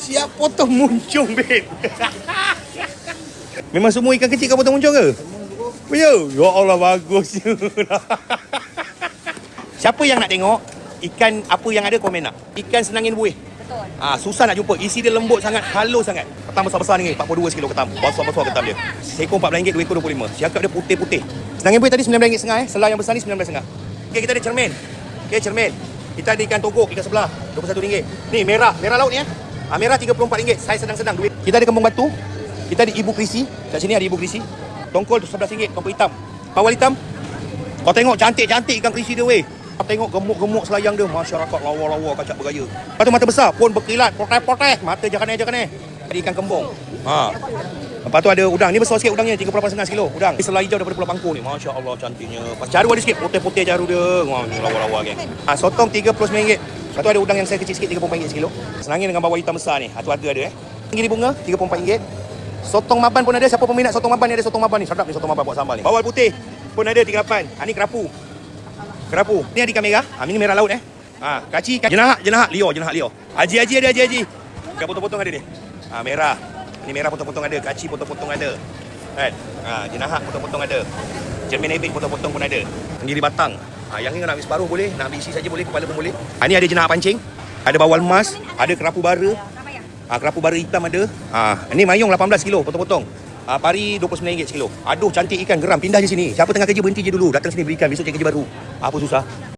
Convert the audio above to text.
Siap potong muncung, babe. Memang semua ikan kecil kau potong muncung ke? Ya, ya Allah, bagus. Siapa yang nak tengok ikan apa yang ada, komen nak. Ikan senangin buih. Betul. Susah nak jumpa. Isi dia lembut sangat, halus sangat. Ketam besar-besar ni, 42 kilo ketam. Besar-besar ketam dia. Seekor RM14, 2 ekor RM25. Siakap dia putih-putih. Senangin buih tadi RM19.5 Selah yang besar ni RM19.5. Okey, kita ada cermin. Okey, cermin. Kita ada ikan togok, ikan sebelah, RM21. Ni merah laut ni merah RM34. Saiz sedang-sedang duit. Kita ada kembung batu. Kita ada ibu krisi. Kat sini ada ibu krisi. Tongkol tu RM11, tongkol hitam. Bawal hitam. Kau tengok cantik-cantik ikan krisi dia weh. Kau tengok gemuk-gemuk selayang dia. Masyarakat lawa-lawa kacak bergaya. Lepas tu mata besar pun berkilat, poteh-poteh. Mata jakané. Ada ikan kembung. Lepas tu ada udang. Ni besar sikit udangnya, 38,5 kilo. Udang. Ni selah hijau daripada Pulau Pangkor ni. Masya Allah cantiknya. Pas jaru ada sikit, poteh-poteh jaru dia. Wah, ni lawa-lawa geng. Sotong RM39. Lepas tu ada udang yang saya kecil sikit, RM34 sekilo. Senangin dengan bawal hitam besar ni. Tu harga ada Tinggi bunga, RM34. Sotong maban pun ada. Siapa peminat sotong maban ni, ada sotong maban ni. Sedap ni sotong maban buat sambal ni. Bawal putih pun ada RM38. Ni kerapu. Ni ada ikan merah. Ini merah laut Kaci ikan jenahat lior. Haji ada haji. Ikan potong-potong ada dia. Merah. Ni merah potong-potong ada, kaci potong-potong ada. Kan? Jenahat potong-potong ada. Cermin ebik potong-potong pun ada. Tenggiri batang. Yang ni nak ambil separuh boleh, nak ambil isi saja boleh, kepala pun boleh. Ni ada jenahat pancing, ada bawal emas, ada kerapu bara. Kerapu bara hitam ada. Ni mayung 18 kilo potong-potong. Pari RM29 sekilo. Aduh, cantik ikan, geram. Pindah je sini. Siapa tengah kerja berhenti je dulu. Datang sini berikan, besok cari kerja baru. Apa susah?